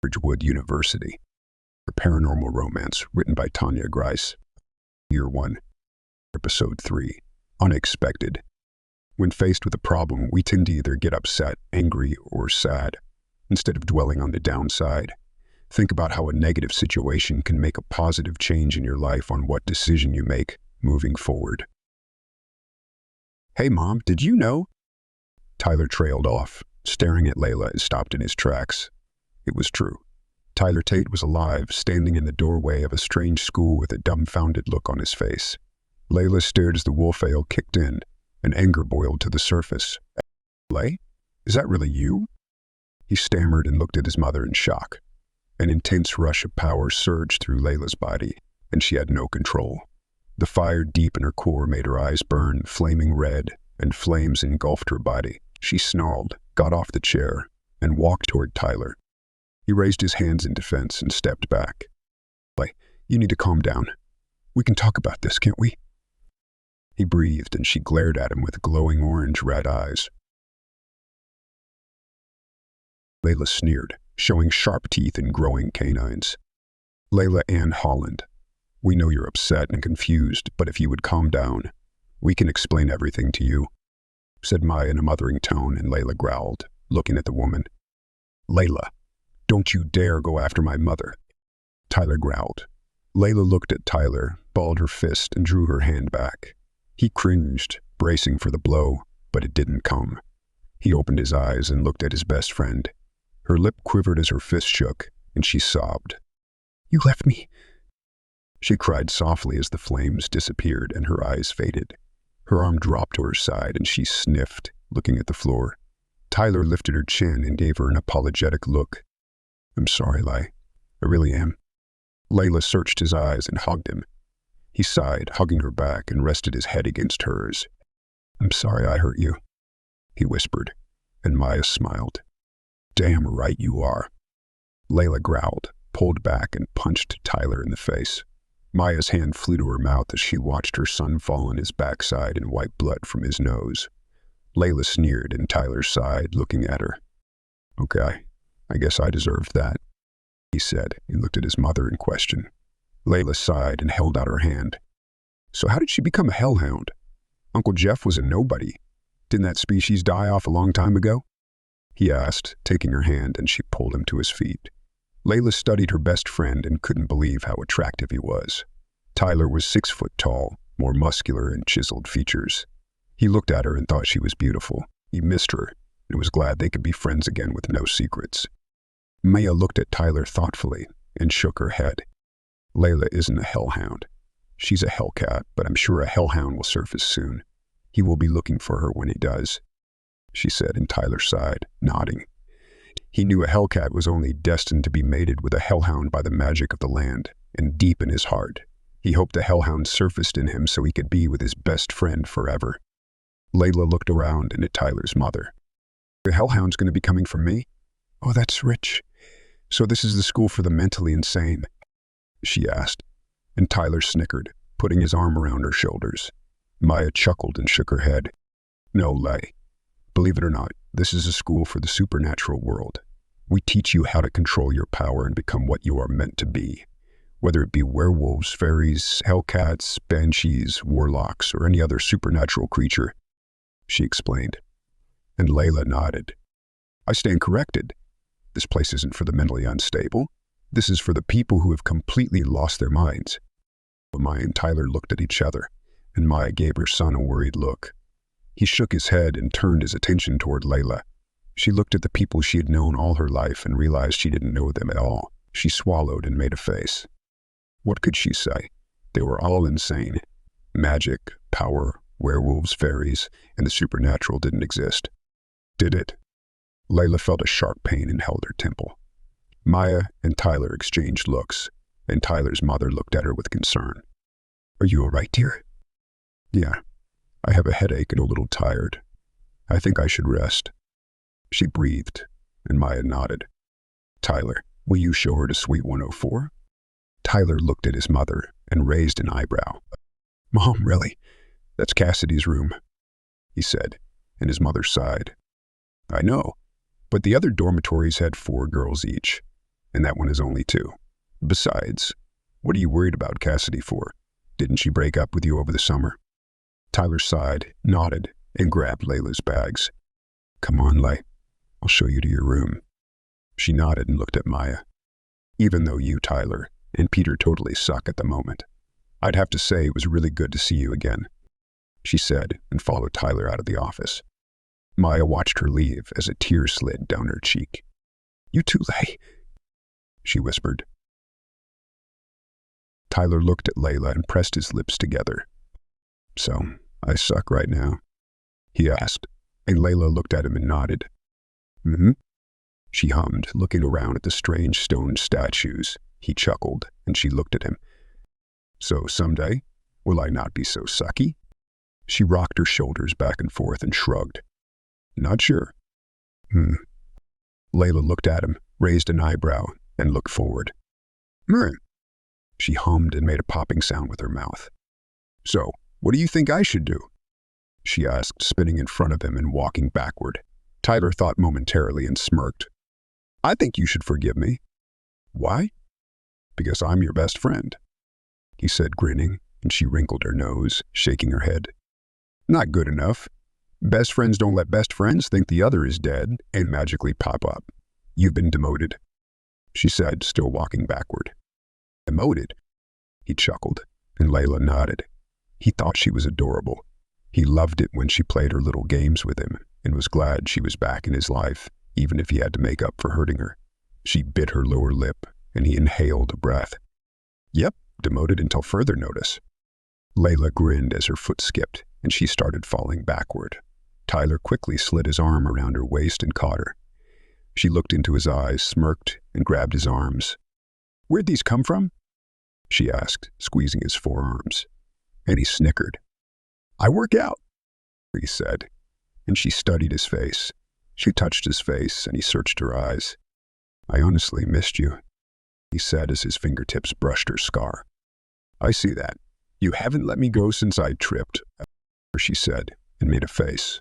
Edgewood University. A paranormal romance written by Tanya Grice. Year 1. Episode 3. Unexpected. When faced with a problem, we tend to either get upset, angry, or sad. Instead of dwelling on the downside, think about how a negative situation can make a positive change in your life on what decision you make moving forward. "Hey, Mom, did you know?" Tyler trailed off, staring at Layla and stopped in his tracks. It was true. Tyler Tate was alive, standing in the doorway of a strange school with a dumbfounded look on his face. Layla stared as the wolf ale kicked in, and anger boiled to the surface. "Lay? Is that really you?" He stammered and looked at his mother in shock. An intense rush of power surged through Layla's body, and she had no control. The fire deep in her core made her eyes burn, flaming red, and flames engulfed her body. She snarled, got off the chair, and walked toward Tyler. He raised his hands in defense and stepped back. "Lay, you need to calm down. We can talk about this, can't we?" He breathed, and she glared at him with glowing orange-red eyes. Layla sneered, showing sharp teeth and growing canines. "Layla Ann Holland, we know you're upset and confused, but if you would calm down, we can explain everything to you," said Maya in a mothering tone, and Layla growled, looking at the woman. "Layla, don't you dare go after my mother," Tyler growled. Layla looked at Tyler, balled her fist, and drew her hand back. He cringed, bracing for the blow, but it didn't come. He opened his eyes and looked at his best friend. Her lip quivered as her fist shook, and she sobbed. "You left me," she cried softly as the flames disappeared and her eyes faded. Her arm dropped to her side and she sniffed, looking at the floor. Tyler lifted her chin and gave her an apologetic look. "I'm sorry, Lay. I really am." Layla searched his eyes and hugged him. He sighed, hugging her back, and rested his head against hers. "I'm sorry I hurt you," he whispered, and Maya smiled. "Damn right you are." Layla growled, pulled back, and punched Tyler in the face. Maya's hand flew to her mouth as she watched her son fall on his backside and wipe blood from his nose. Layla sneered, and Tyler sighed, looking at her. "Okay, I guess I deserved that," he said, and looked at his mother in question. Layla sighed and held out her hand. "So how did she become a hellhound? Uncle Jeff was a nobody. Didn't that species die off a long time ago?" he asked, taking her hand, and she pulled him to his feet. Layla studied her best friend and couldn't believe how attractive he was. Tyler was 6 foot tall, more muscular and chiseled features. He looked at her and thought she was beautiful. He missed her and was glad they could be friends again with no secrets. Maya looked at Tyler thoughtfully and shook her head. "Layla isn't a hellhound. She's a hellcat, but I'm sure a hellhound will surface soon. He will be looking for her when he does," she said, and Tyler sighed, nodding. He knew a hellcat was only destined to be mated with a hellhound by the magic of the land, and deep in his heart, he hoped the hellhound surfaced in him so he could be with his best friend forever. Layla looked around and at Tyler's mother. "The hellhound's going to be coming for me? Oh, that's rich. So this is the school for the mentally insane?" she asked, and Tyler snickered, putting his arm around her shoulders. Maya chuckled and shook her head. "No, Lay. Believe it or not, this is a school for the supernatural world. We teach you how to control your power and become what you are meant to be, whether it be werewolves, fairies, hellcats, banshees, warlocks, or any other supernatural creature," she explained. And Layla nodded. "I stand corrected. This place isn't for the mentally unstable. This is for the people who have completely lost their minds." Maya and Tyler looked at each other, and Maya gave her son a worried look. He shook his head and turned his attention toward Layla. She looked at the people she had known all her life and realized she didn't know them at all. She swallowed and made a face. What could she say? They were all insane. Magic, power, werewolves, fairies, and the supernatural didn't exist. Did it? Layla felt a sharp pain and held her temple. Maya and Tyler exchanged looks, and Tyler's mother looked at her with concern. "Are you all right, dear?" "Yeah. I have a headache and a little tired. I think I should rest." She breathed, and Maya nodded. "Tyler, will you show her to Suite 104? Tyler looked at his mother and raised an eyebrow. "Mom, really? That's Cassidy's room," he said, and his mother sighed. "I know, but the other dormitories had 4 girls each. and that one is only 2. Besides, what are you worried about Cassidy for? Didn't she break up with you over the summer? Tyler sighed, nodded, and grabbed Layla's bags. Come on, Lay. I'll show you to your room. She nodded and looked at Maya. Even though you, Tyler, and Peter totally suck at the moment, I'd have to say it was really good to see you again, she said, and followed Tyler out of the office. Maya watched her leave as a tear slid down her cheek. You too, Lay, she whispered. Tyler looked at Layla and pressed his lips together. So, I suck right now? He asked, and Layla looked at him and nodded. Mm-hmm. She hummed, looking around at the strange stone statues. He chuckled, and she looked at him. So someday, will I not be so sucky? She rocked her shoulders back and forth and shrugged. Not sure. Layla looked at him, raised an eyebrow, and looked forward. She hummed and made a popping sound with her mouth. So, what do you think I should do? She asked, spinning in front of him and walking backward. Tyler thought momentarily and smirked. I think you should forgive me. Why? Because I'm your best friend, he said, grinning, and she wrinkled her nose, shaking her head. Not good enough. Best friends don't let best friends think the other is dead and magically pop up. You've been demoted, she said, still walking backward. Demoted? He chuckled, and Layla nodded. He thought she was adorable. He loved it when she played her little games with him and was glad she was back in his life, even if he had to make up for hurting her. She bit her lower lip, and he inhaled a breath. Yep, demoted until further notice. Layla grinned as her foot skipped, and she started falling backward. Tyler quickly slid his arm around her waist and caught her. She looked into his eyes, smirked, and grabbed his arms. Where'd these come from? She asked, squeezing his forearms. And he snickered. I work out, he said, and she studied his face. She touched his face, and he searched her eyes. I honestly missed you, he said as his fingertips brushed her scar. I see that. You haven't let me go since I tripped, she said, and made a face.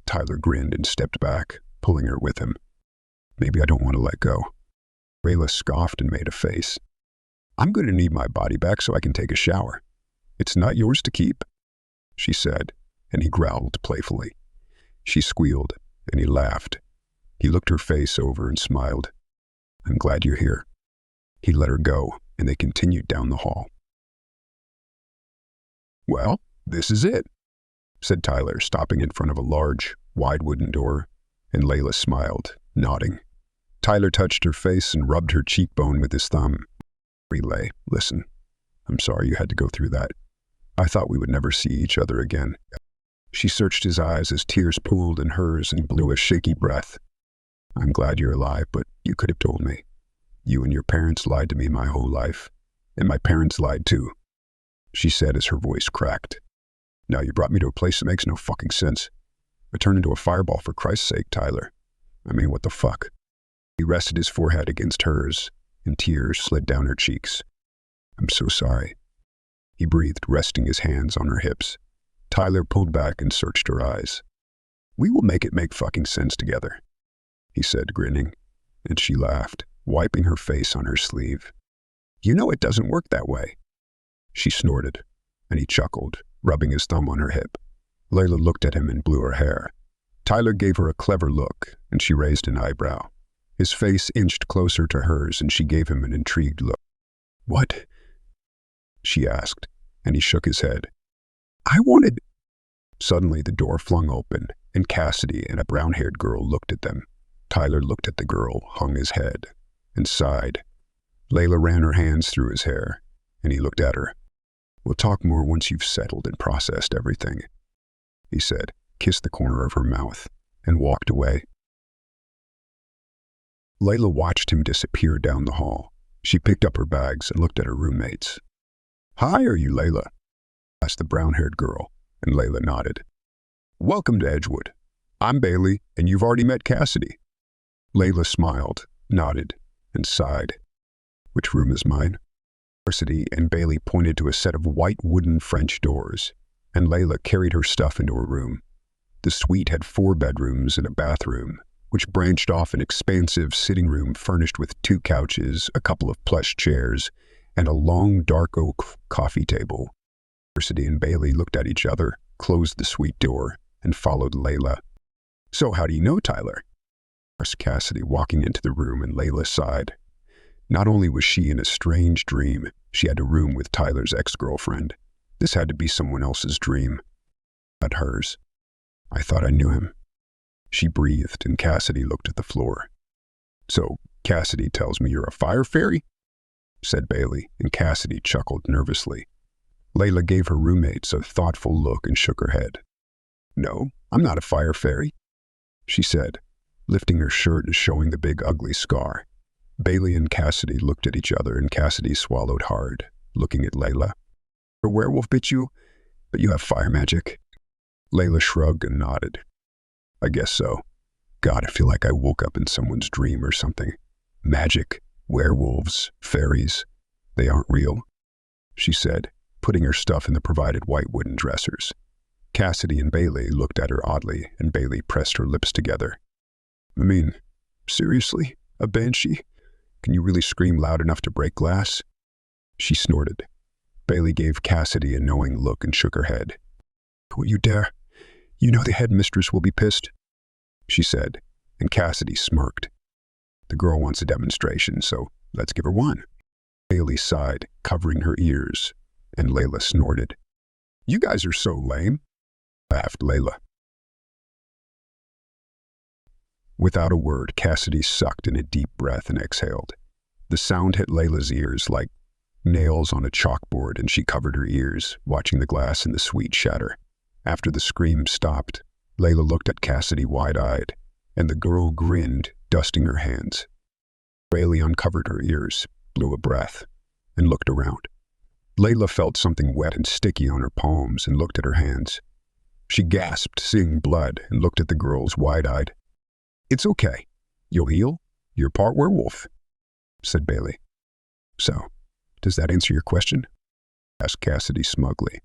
Tyler grinned and stepped back, pulling her with him. Maybe I don't want to let go. Layla scoffed and made a face. I'm going to need my body back so I can take a shower. It's not yours to keep, she said, and he growled playfully. She squealed, and he laughed. He looked her face over and smiled. I'm glad you're here. He let her go, and they continued down the hall. Well, this is it, said Tyler, stopping in front of a large, wide wooden door, and Layla smiled, nodding. Tyler touched her face and rubbed her cheekbone with his thumb. Relay, listen, I'm sorry you had to go through that. I thought we would never see each other again. She searched his eyes as tears pooled in hers and blew a shaky breath. I'm glad you're alive, but you could have told me. You and your parents lied to me my whole life, and my parents lied too, she said as her voice cracked. Now you brought me to a place that makes no fucking sense. I turned into a fireball for Christ's sake, Tyler. I mean, what the fuck? He rested his forehead against hers, and tears slid down her cheeks. I'm so sorry, he breathed, resting his hands on her hips. Tyler pulled back and searched her eyes. We will make it make fucking sense together, he said, grinning, and she laughed, wiping her face on her sleeve. You know it doesn't work that way. She snorted, and he chuckled, rubbing his thumb on her hip. Layla looked at him and blew her hair. Tyler gave her a clever look, and she raised an eyebrow. His face inched closer to hers, and she gave him an intrigued look. What? She asked, and he shook his head. I wanted... Suddenly the door flung open, and Cassidy and a brown-haired girl looked at them. Tyler looked at the girl, hung his head, and sighed. Layla ran her hands through his hair, and he looked at her. We'll talk more once you've settled and processed everything, he said, kissed the corner of her mouth, and walked away. Layla watched him disappear down the hall. She picked up her bags and looked at her roommates. Hi, are you Layla? Asked the brown-haired girl, and Layla nodded. Welcome to Edgewood. I'm Bailey, and you've already met Cassidy. Layla smiled, nodded, and sighed. Which room is mine? Cassidy and Bailey pointed to a set of white wooden French doors, and Layla carried her stuff into her room. The suite had 4 bedrooms and a bathroom, which branched off an expansive sitting room furnished with 2 couches, a couple of plush chairs, and a long dark oak coffee table. Cassidy and Bailey looked at each other, closed the suite door, and followed Layla. "So how do you know Tyler?" asked Cassidy, walking into the room, and Layla sighed. Not only was she in a strange dream, she had a room with Tyler's ex-girlfriend. This had to be someone else's dream, not hers. "I thought I knew him," she breathed, and Cassidy looked at the floor. "So Cassidy tells me you're a fire fairy?" said Bailey, and Cassidy chuckled nervously. Layla gave her roommates a thoughtful look and shook her head. "No, I'm not a fire fairy," she said, lifting her shirt and showing the big ugly scar. Bailey and Cassidy looked at each other, and Cassidy swallowed hard, looking at Layla. "A werewolf bit you, but you have fire magic." Layla shrugged and nodded. "I guess so. God, I feel like I woke up in someone's dream or something. Magic, werewolves, fairies, they aren't real," she said, putting her stuff in the provided white wooden dressers. Cassidy and Bailey looked at her oddly, and Bailey pressed her lips together. "I mean, seriously? A banshee? Can you really scream loud enough to break glass?" She snorted. Bailey gave Cassidy a knowing look and shook her head. "Don't you dare. You know the headmistress will be pissed," she said, and Cassidy smirked. "The girl wants a demonstration, so let's give her one." Bailey sighed, covering her ears, and Layla snorted. "You guys are so lame," laughed Layla. Without a word, Cassidy sucked in a deep breath and exhaled. The sound hit Layla's ears like nails on a chalkboard, and she covered her ears, watching the glass in the suite shatter. After the scream stopped, Layla looked at Cassidy wide-eyed, and the girl grinned, dusting her hands. Bailey uncovered her ears, blew a breath, and looked around. Layla felt something wet and sticky on her palms and looked at her hands. She gasped, seeing blood, and looked at the girls wide-eyed. "It's okay. You'll heal. You're part werewolf," said Bailey. "So, does that answer your question?" asked Cassidy smugly.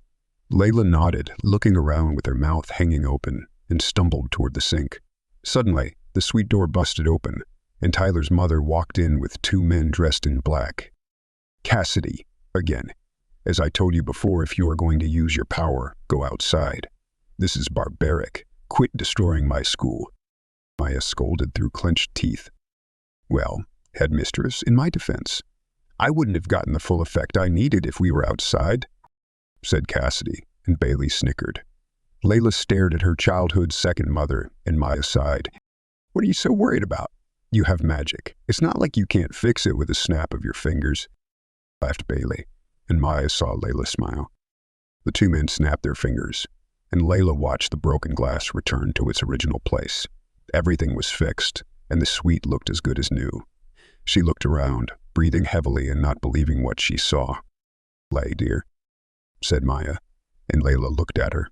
Layla nodded, looking around with her mouth hanging open, and stumbled toward the sink. Suddenly, the suite door busted open, and Tyler's mother walked in with 2 men dressed in black. "Cassidy, again. As I told you before, if you are going to use your power, go outside. This is barbaric. Quit destroying my school," Maya scolded through clenched teeth. "Well, headmistress, in my defense, I wouldn't have gotten the full effect I needed if we were outside," said Cassidy, and Bailey snickered. Layla stared at her childhood's second mother, and Maya sighed. "What are you so worried about? You have magic. It's not like you can't fix it with a snap of your fingers," laughed Bailey, and Maya saw Layla smile. The 2 men snapped their fingers, and Layla watched the broken glass return to its original place. Everything was fixed, and the suite looked as good as new. She looked around, breathing heavily and not believing what she saw. "Lay, dear," said Maya, and Layla looked at her.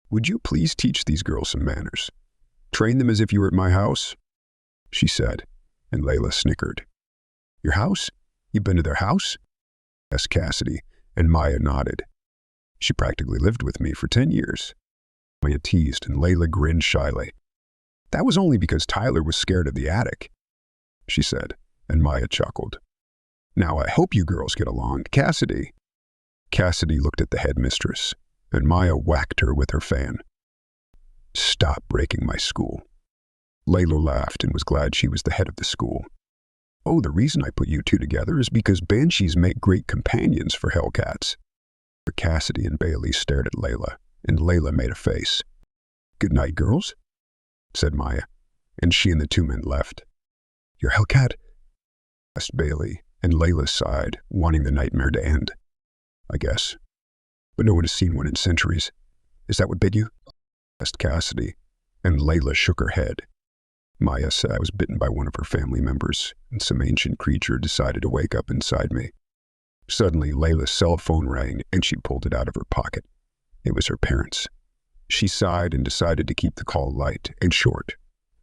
"Would you please teach these girls some manners? Train them as if you were at my house?" she said, and Layla snickered. "Your house? You've been to their house?" asked Cassidy, and Maya nodded. "She practically lived with me for 10 years. Maya teased, and Layla grinned shyly. "That was only because Tyler was scared of the attic," she said, and Maya chuckled. "Now I hope you girls get along. Cassidy." Cassidy looked at the headmistress, and Maya whacked her with her fan. "Stop breaking my school." Layla laughed and was glad she was the head of the school. "Oh, the reason I put you 2 together is because banshees make great companions for hellcats." Cassidy and Bailey stared at Layla, and Layla made a face. "Good night, girls," said Maya, and she and the 2 men left. "Your hellcat?" asked Bailey, and Layla sighed, wanting the nightmare to end. "I guess. But no one has seen one in centuries. Is that what bit you?" asked Cassidy, and Layla shook her head. Maya said I was bitten by one of her family members, and some ancient creature decided to wake up inside me. Suddenly, Layla's cell phone rang, and she pulled it out of her pocket. It was her parents. She sighed and decided to keep the call light and short.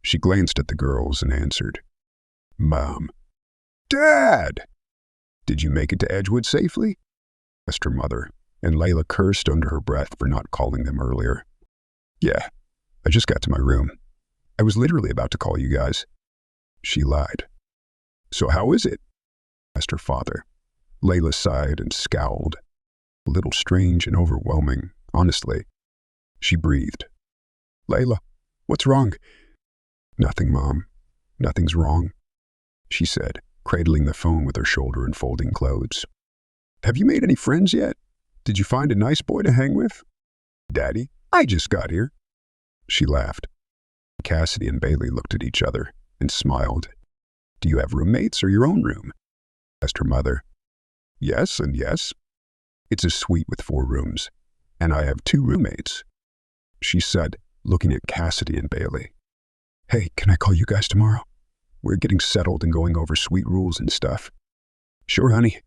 She glanced at the girls and answered. "Mom." "Dad!" "Did you make it to Edgewood safely?" asked her mother, and Layla cursed under her breath for not calling them earlier. "Yeah, I just got to my room. I was literally about to call you guys. She lied. So how is it? Asked her father. Layla sighed and scowled. A little strange and overwhelming, honestly. She breathed. Layla, what's wrong? Nothing, Mom. Nothing's wrong, she said, cradling the phone with her shoulder and folding clothes. Have you made any friends yet? Did you find a nice boy to hang with? Daddy, I just got here. She laughed. Cassidy and Bailey looked at each other and smiled. Do you have roommates or your own room? Asked her mother. Yes and yes. It's a suite with 4 rooms, and I have 2 roommates, she said, looking at Cassidy and Bailey. Hey, can I call you guys tomorrow? We're getting settled and going over suite rules and stuff. Sure, honey.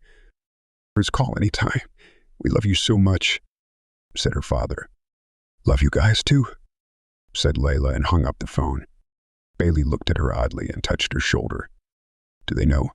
Please call anytime. We love you so much, said her father. Love you guys too, said Layla and hung up the phone. Bailey looked at her oddly and touched her shoulder. Do they know?